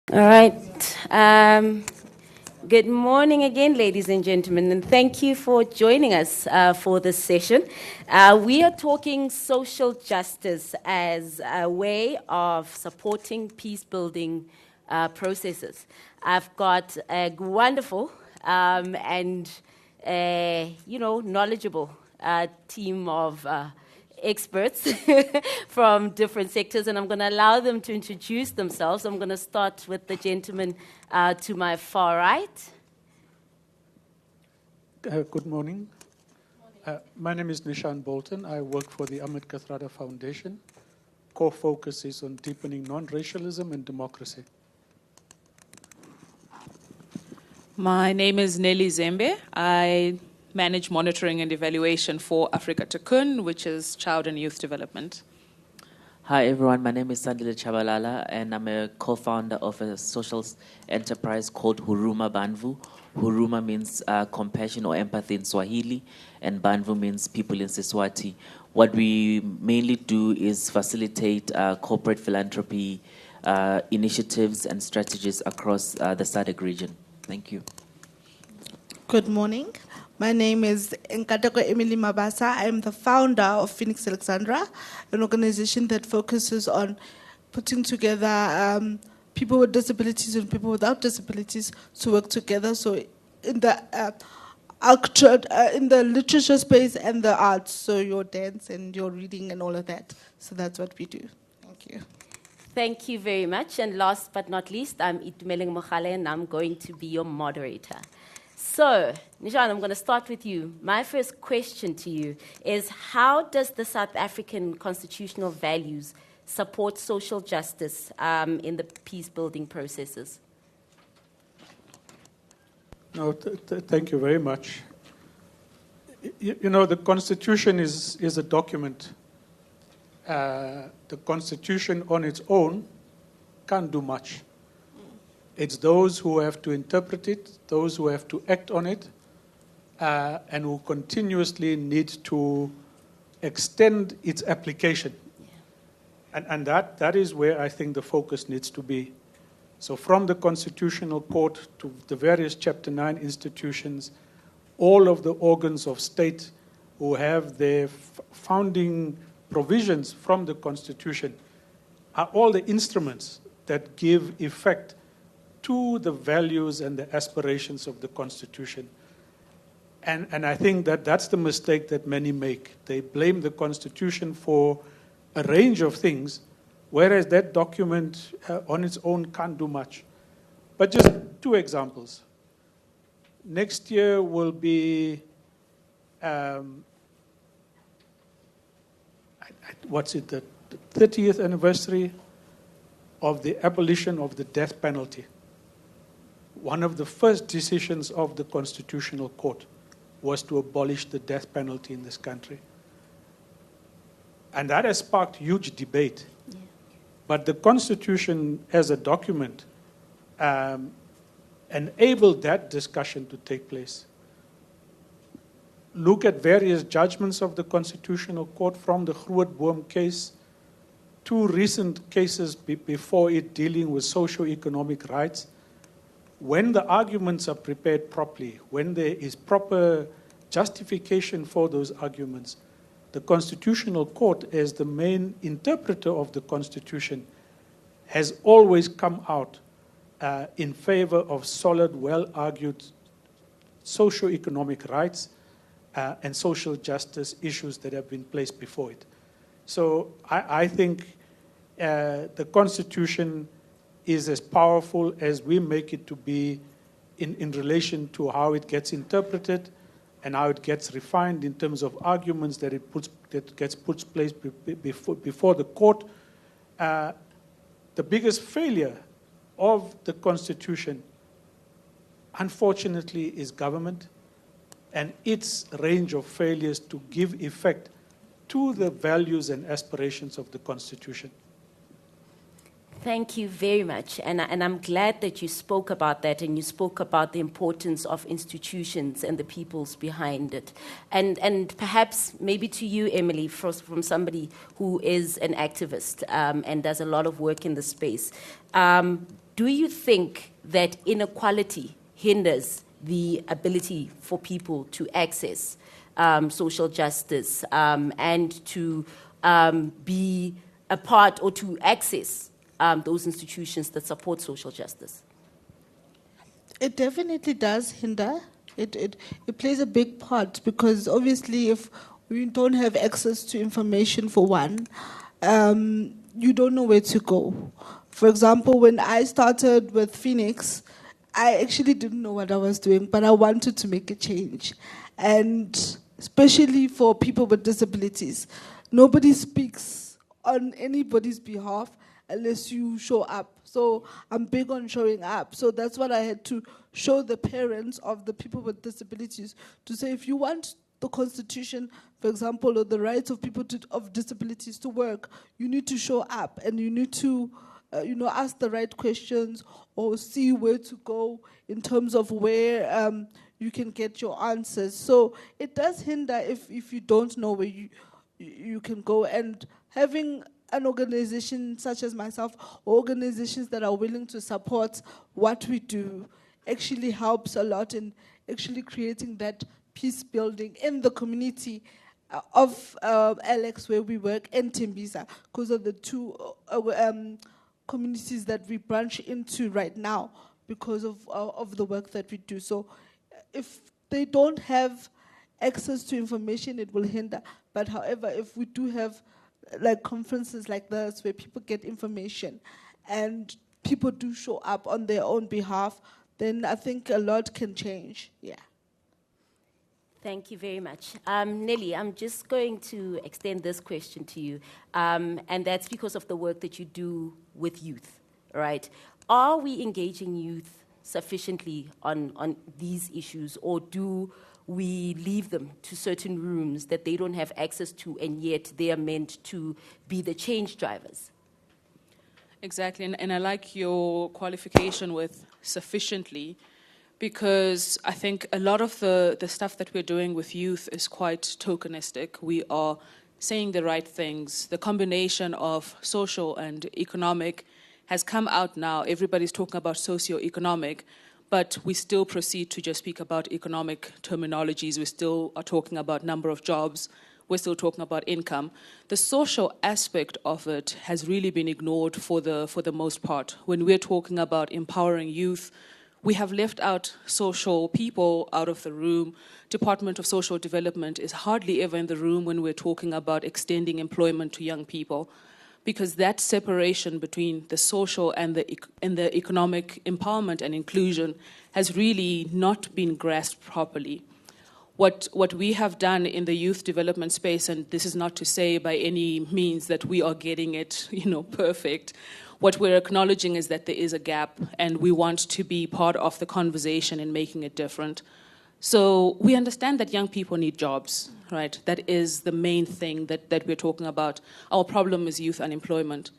All right. Good morning again, ladies and gentlemen, and thank you for joining us for this session. We are talking social justice as a way of supporting peace-building processes. I've got a wonderful and knowledgeable team of experts from different sectors, and I'm going to allow them to introduce themselves. I'm going to start with the gentleman to my far right. Good morning. My name is Neeshan Bolton. I work for the Ahmed Kathrada Foundation. Core focus is on deepening non-racialism and democracy. My name is Nellie Zembe. I manage monitoring and evaluation for Africa Takun, which is child and youth development. Hi everyone, my name is Sandile Tshabalala and I'm a co-founder of a social enterprise called Huruma Banvu. Huruma means compassion or empathy in Swahili, and Banvu means people in Siswati. What we mainly do is facilitate corporate philanthropy initiatives and strategies across the SADC region. Thank you. Good morning. My name is Nkateko Emily Mabasa. I am the founder of Phoenix Alexandra, an organization that focuses on putting together people with disabilities and people without disabilities to work together. So in the in the literature space and the arts, so your dance and your reading and all of that. So that's what we do. Thank you. Thank you very much. And last but not least, I'm Itumeleng Mogale, and I'm going to be your moderator. So, Neeshan, I'm going to start with you. My first question to you is, how does the South African constitutional values support social justice in the peace-building processes? No, thank you very much. You know, the Constitution is a document. The Constitution on its own can't do much. It's those who have to interpret it, those who have to act on it, and who continuously need to extend its application. Yeah. And that is where I think the focus needs to be. So from the Constitutional Court to the various Chapter 9 institutions, all of the organs of state who have their founding provisions from the Constitution are all the instruments that give effect to the values and the aspirations of the Constitution. And I think that that's the mistake that many make. They blame the Constitution for a range of things, whereas that document on its own can't do much. But just two examples. Next year will be, the 30th anniversary of the abolition of the death penalty. One of the first decisions of the Constitutional Court was to abolish the death penalty in this country. And that has sparked huge debate. Yeah. But the Constitution as a document enabled that discussion to take place. Look at various judgments of the Constitutional Court, from the Grootboom case, two recent cases before it dealing with socio-economic rights. When the arguments are prepared properly, when there is proper justification for those arguments, the Constitutional Court, as the main interpreter of the Constitution, has always come out in favor of solid, well-argued socio-economic rights and social justice issues that have been placed before it. So I think the Constitution is as powerful as we make it to be in relation to how it gets interpreted and how it gets refined in terms of arguments that gets put place before the court. The biggest failure of the Constitution, unfortunately, is government and its range of failures to give effect to the values and aspirations of the Constitution. Thank you very much. And I'm glad that you spoke about that, and you spoke about the importance of institutions and the peoples behind it. And perhaps maybe to you, Emily, from somebody who is an activist and does a lot of work in the space, do you think that inequality hinders the ability for people to access social justice and to be a part or to access those institutions that support social justice? It definitely does hinder. It plays a big part, because obviously if we don't have access to information, for one, you don't know where to go. For example, when I started with Phoenix, I actually didn't know what I was doing, but I wanted to make a change. And especially for people with disabilities, nobody speaks on anybody's behalf unless you show up. So I'm big on showing up. So that's what I had to show the parents of the people with disabilities, to say, if you want the Constitution, for example, or the rights of people of disabilities to work, you need to show up, and you need to ask the right questions, or see where to go in terms of where you can get your answers. So it does hinder if you don't know where you can go. And having an organization such as myself, or organizations that are willing to support what we do, actually helps a lot in actually creating that peace building in the community of Alex, where we work, and Tembisa, because of the two communities that we branch into right now because of the work that we do. So if they don't have access to information, it will hinder. But however, if we do have like conferences like this where people get information and people do show up on their own behalf, then I think a lot can change. Yeah. Thank you very much. Nellie, I'm just going to extend this question to you, and that's because of the work that you do with youth, right? Are we engaging youth sufficiently on these issues, or do we leave them to certain rooms that they don't have access to, and yet they are meant to be the change drivers? Exactly, and I like your qualification with sufficiently, because I think a lot of the stuff that we're doing with youth is quite tokenistic. We are saying the right things. The combination of social and economic has come out now. Everybody's talking about socio-economic, but we still proceed to just speak about economic terminologies. We still are talking about number of jobs. We're still talking about income. The social aspect of it has really been ignored for the most part. When we're talking about empowering youth, we have left out social people out of the room. Department of Social Development is hardly ever in the room when we're talking about extending employment to young people, because that separation between the social and the economic empowerment and inclusion has really not been grasped properly. What we have done in the youth development space, and this is not to say by any means that we are getting it, perfect. What we're acknowledging is that there is a gap, and we want to be part of the conversation in making it different. So we understand that young people need jobs, right? That is the main thing that we're talking about. Our problem is youth unemployment.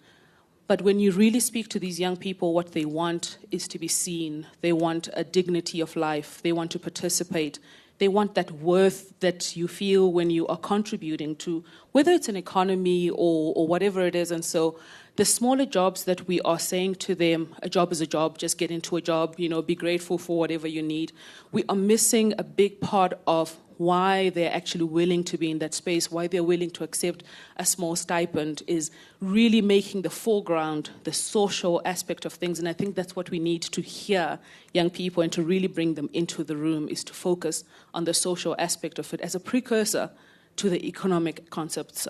But when you really speak to these young people, what they want is to be seen. They want a dignity of life. They want to participate. They want that worth that you feel when you are contributing to, whether it's an economy or whatever it is. And so the smaller jobs that we are saying to them, a job is a job, just get into a job, be grateful for whatever you need. We are missing a big part of why they're actually willing to be in that space, why they're willing to accept a small stipend, is really making the foreground the social aspect of things. And I think that's what we need to hear young people, and to really bring them into the room, is to focus on the social aspect of it as a precursor to the economic concepts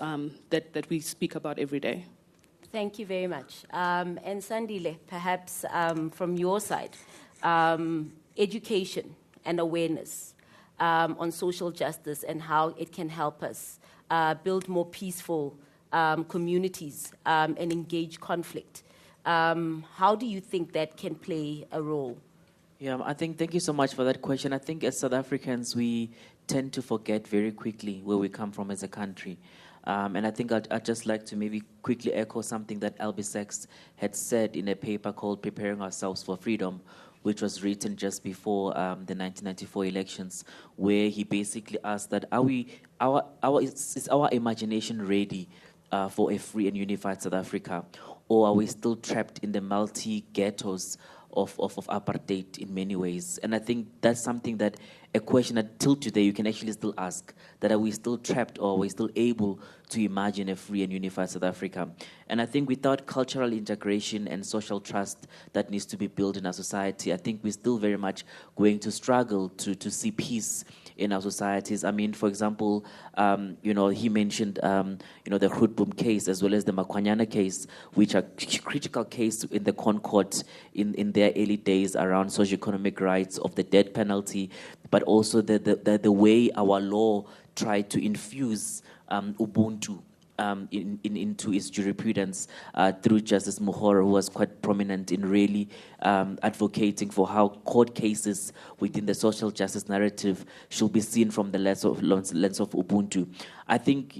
that we speak about every day. Thank you very much. And Sandile, perhaps from your side, education and awareness on social justice and how it can help us build more peaceful communities and engage conflict. How do you think that can play a role? Yeah, thank you so much for that question. I think as South Africans, we tend to forget very quickly where we come from as a country. And I think I'd just like to maybe quickly echo something that Albie Sachs had said in a paper called Preparing Ourselves for Freedom, which was written just before the 1994 elections, where he basically asked that is our imagination ready for a free and unified South Africa, or are we still trapped in the multi-ghettos of apartheid in many ways? And I think that's something that, a question that till today you can actually still ask, that are we still trapped, or are we still able to imagine a free and unified South Africa? And I think without cultural integration and social trust that needs to be built in our society, I think we're still very much going to struggle to see peace in our societies. I mean, for example, he mentioned, the Grootboom case as well as the Makwanyana case, which are critical cases in the Concord in their early days around socioeconomic rights of the death penalty, but also the way our law tried to infuse Ubuntu into its jurisprudence through Justice Muhoro, who was quite prominent in really advocating for how court cases within the social justice narrative should be seen from the lens of Ubuntu. I think,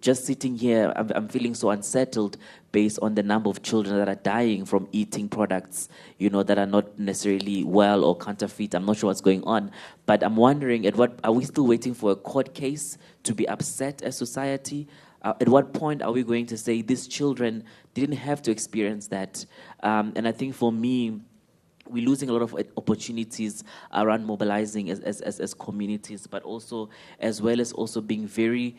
just sitting here, I'm feeling so unsettled based on the number of children that are dying from eating products, that are not necessarily well or counterfeit. I'm not sure what's going on, but I'm wondering, are we still waiting for a court case to be upset as society? At what point are we going to say these children didn't have to experience that? And I think for me, we're losing a lot of opportunities around mobilizing as communities, but also as well as also being very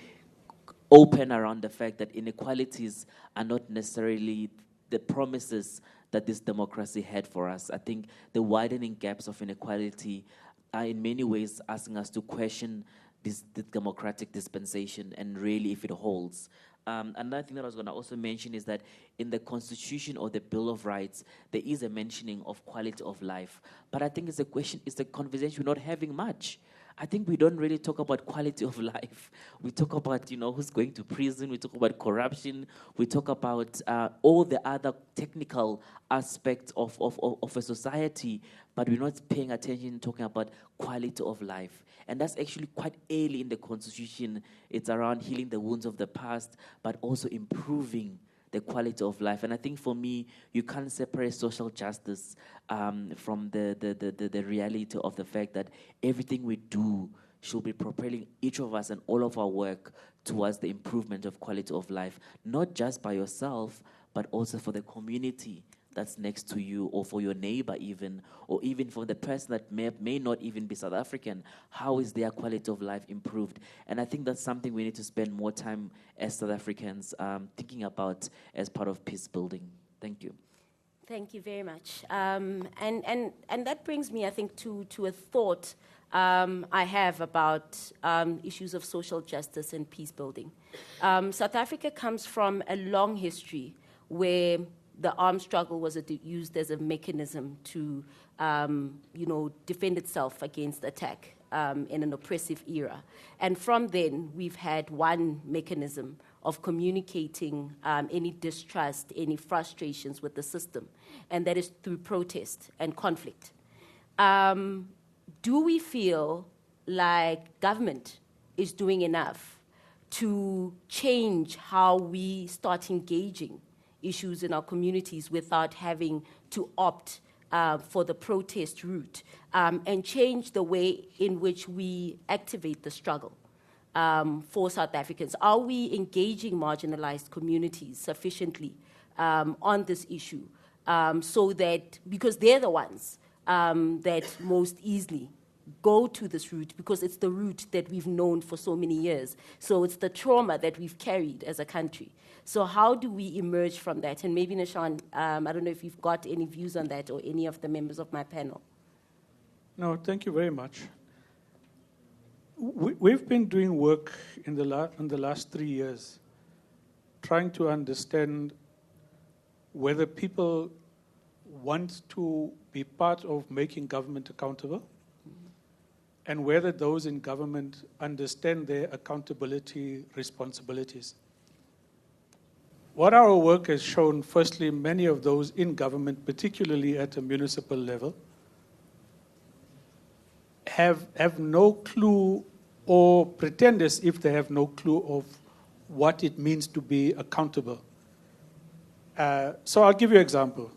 open around the fact that inequalities are not necessarily the promises that this democracy had for us. I think the widening gaps of inequality are in many ways asking us to question this democratic dispensation and really if it holds. Another thing that I was going to also mention is that in the Constitution or the Bill of Rights, there is a mentioning of quality of life. But I think it's a conversation we're not having much. I think we don't really talk about quality of life. We talk about, who's going to prison. We talk about corruption. We talk about all the other technical aspects of a society, but we're not paying attention talking about quality of life. And that's actually quite early in the Constitution. It's around healing the wounds of the past, but also improving the quality of life. And I think for me, you can't separate social justice from the reality of the fact that everything we do should be propelling each of us and all of our work towards the improvement of quality of life, not just by yourself, but also for the community that's next to you, or for your neighbor even, or even for the person that may not even be South African. How is their quality of life improved? And I think that's something we need to spend more time as South Africans thinking about as part of peace building. Thank you. Thank you very much. And that brings me, I think, to a thought I have about issues of social justice and peace building. South Africa comes from a long history where the armed struggle was used as a mechanism to, defend itself against attack in an oppressive era. And from then, we've had one mechanism of communicating any distrust, any frustrations with the system, and that is through protest and conflict. Do we feel like government is doing enough to change how we start engaging issues in our communities without having to opt for the protest route, and change the way in which we activate the struggle for South Africans? Are we engaging marginalized communities sufficiently on this issue so that, because they're the ones that most easily go to this route, because it's the route that we've known for so many years. So it's the trauma that we've carried as a country. So how do we emerge from that? And maybe, Neeshan, I don't know if you've got any views on that, or any of the members of my panel. No, thank you very much. We've been doing work in the last 3 years, trying to understand whether people want to be part of making government accountable, and whether those in government understand their accountability responsibilities. What our work has shown, firstly, many of those in government, particularly at a municipal level, have no clue, or pretend as if they have no clue of what it means to be accountable. So I'll give you an example.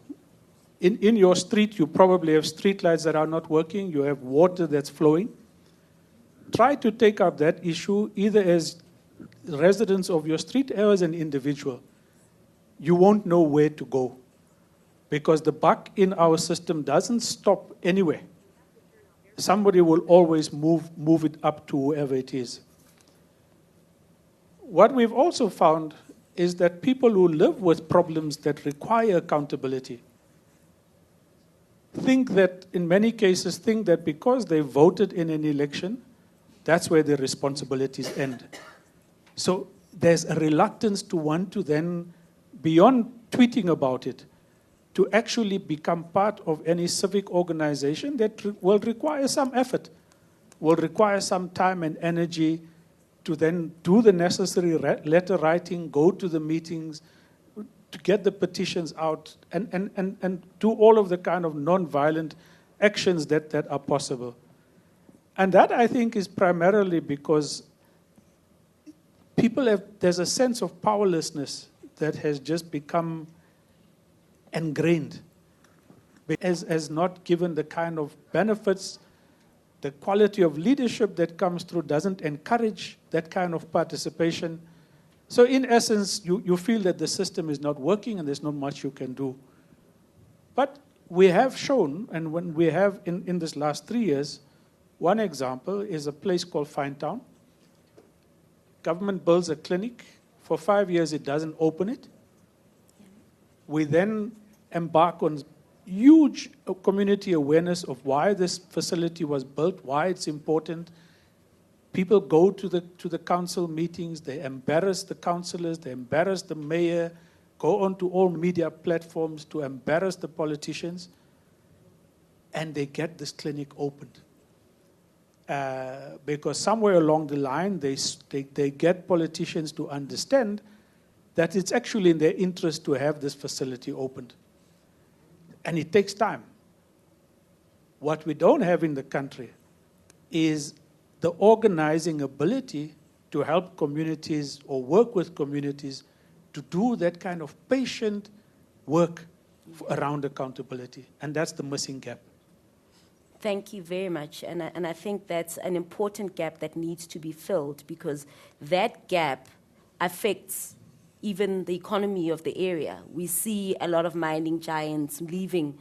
In your street, you probably have street lights that are not working. You have water that's flowing. Try to take up that issue either as residents of your street or as an individual. You won't know where to go because the buck in our system doesn't stop anywhere. Somebody will always move it up to whoever it is. What we've also found is that people who live with problems that require accountability in many cases think that because they voted in an election, that's where their responsibilities end. So there's a reluctance to want to then, beyond tweeting about it, to actually become part of any civic organization that will require some effort, will require some time and energy to then do the necessary letter writing, go to the meetings, to get the petitions out, and do all of the kind of non-violent actions that are possible. And that, I think, is primarily because there's a sense of powerlessness that has just become ingrained, as not given the kind of benefits. The quality of leadership that comes through doesn't encourage that kind of participation. So in essence, you feel that the system is not working and there's not much you can do. But we have shown, and when we have in this last 3 years, one example is a place called Finetown. Government builds a clinic. For 5 years, it doesn't open it. We then embark on huge community awareness of why this facility was built, why it's important. People go to the council meetings, they embarrass the councillors, they embarrass the mayor, go onto all media platforms to embarrass the politicians, and they get this clinic opened. Because somewhere along the line, they get politicians to understand that it's actually in their interest to have this facility opened. And it takes time. What we don't have in the country is the organizing ability to help communities or work with communities to do that kind of patient work around accountability. And that's the missing gap. Thank you very much. And I think that's an important gap that needs to be filled because that gap affects even the economy of the area. We see a lot of mining giants leaving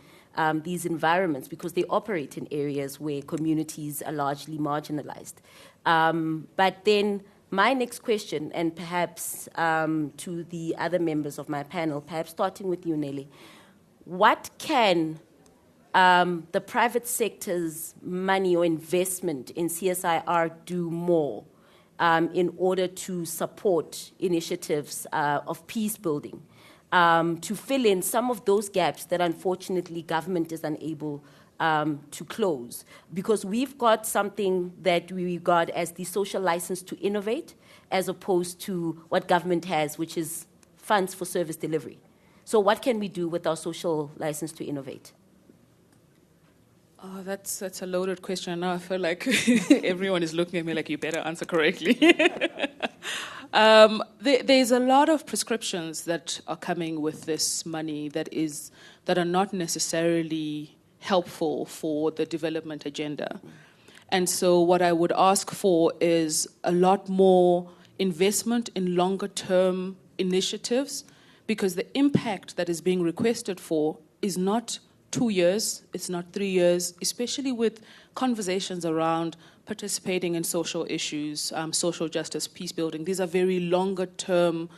these environments because they operate in areas where communities are largely marginalized. But then my next question, and perhaps to the other members of my panel, perhaps starting with you, Nellie, what can the private sector's money or investment in CSIR do more in order to support initiatives of peace building, to fill in some of those gaps that unfortunately government is unable to close? Because we've got something that we regard as the social license to innovate as opposed to what government has, which is funds for service delivery. So what can we do with our social license to innovate? Oh, that's a loaded question. And now I feel like everyone is looking at me like, you better answer correctly. There's a lot of prescriptions that are coming with this money that are not necessarily helpful for the development agenda. And so what I would ask for is a lot more investment in longer-term initiatives, because the impact that is being requested for is not 2 years, it's not 3 years, especially with conversations around participating in social issues, social justice, peace building. These are very longer-term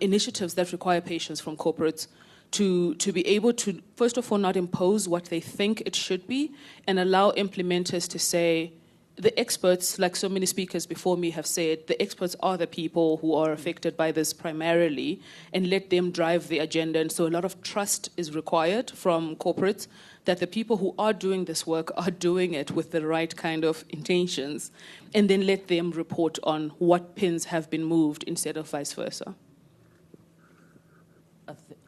initiatives that require patience from corporates to be able to, first of all, not impose what they think it should be and allow implementers to say, the experts, like so many speakers before me have said, the experts are the people who are affected by this primarily, and let them drive the agenda. And so a lot of trust is required from corporates that the people who are doing this work are doing it with the right kind of intentions, and then let them report on what pins have been moved instead of vice versa.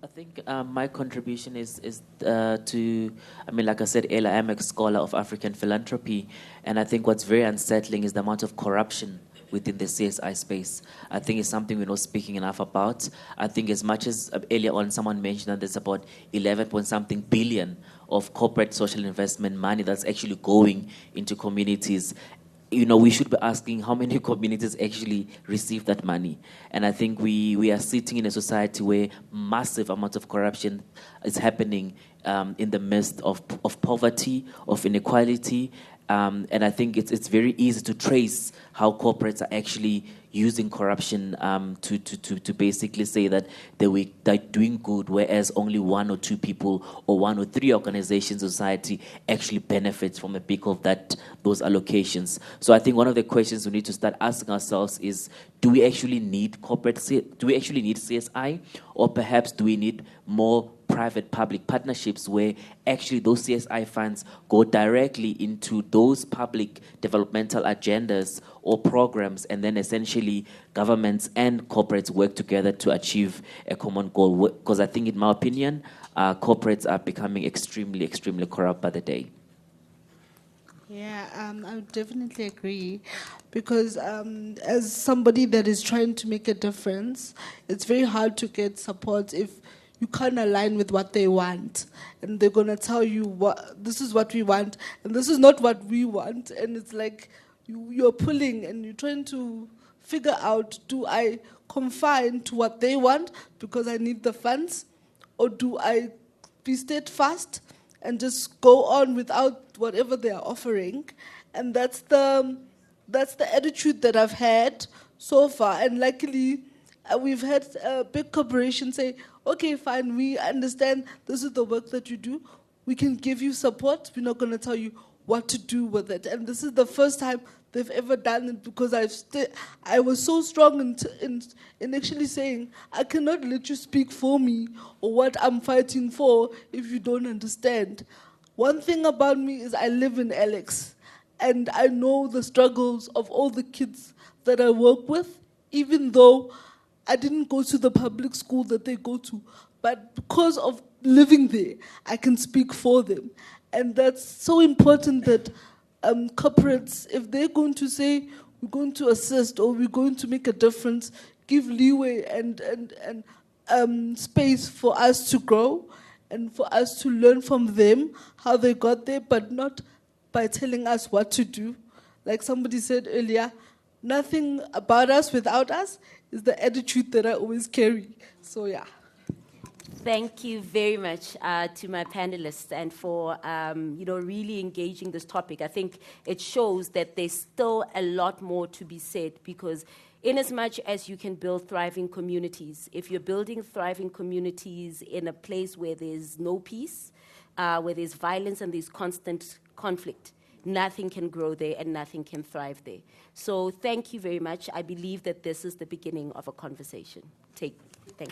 I think my contribution is to, like I said earlier, I'm a scholar of African philanthropy, and I think what's very unsettling is the amount of corruption within the CSI space. I think it's something we're not speaking enough about. I think as much as earlier on someone mentioned that there's about 11 point something billion of corporate social investment money that's actually going into communities. We should be asking how many communities actually receive that money. And I think we are sitting in a society where massive amounts of corruption is happening in the midst of poverty, of inequality. And I think it's very easy to trace how corporates are actually using corruption to basically say that they're doing good, whereas only one or two people or one or three organizations in society actually benefits from the peak of those allocations. So I think one of the questions we need to start asking ourselves is, do we actually need CSI, or perhaps do we need more private-public partnerships where actually those CSI funds go directly into those public developmental agendas or programs, and then essentially governments and corporates work together to achieve a common goal? Because I think, in my opinion, corporates are becoming extremely, extremely corrupt by the day. Yeah, I would definitely agree, because as somebody that is trying to make a difference, it's very hard to get support if you can't align with what they want, and they're going to tell you, this is what we want, and this is not what we want, and it's like you're pulling and you're trying to figure out, do I confine to what they want because I need the funds, or do I be steadfast and just go on without whatever they are offering? And that's the attitude that I've had so far, and luckily we've had big corporations say, okay, fine, we understand this is the work that you do. We can give you support. We're not going to tell you what to do with it. And this is the first time they've ever done it, because I was so strong in actually saying, I cannot let you speak for me or what I'm fighting for if you don't understand. One thing about me is I live in Alex, and I know the struggles of all the kids that I work with, even though I didn't go to the public school that they go to, but because of living there, I can speak for them. And that's so important that corporates, if they're going to say, we're going to assist or we're going to make a difference, give leeway and space for us to grow and for us to learn from them how they got there, but not by telling us what to do. Like somebody said earlier, nothing about us without us is the attitude that I always carry. So, yeah. Thank you very much to my panelists and for really engaging this topic. I think it shows that there's still a lot more to be said, because in as much as you can build thriving communities, if you're building thriving communities in a place where there's no peace, where there's violence and there's constant conflict, nothing can grow there and nothing can thrive there. So thank you very much. I believe that this is the beginning of a conversation. Thank you.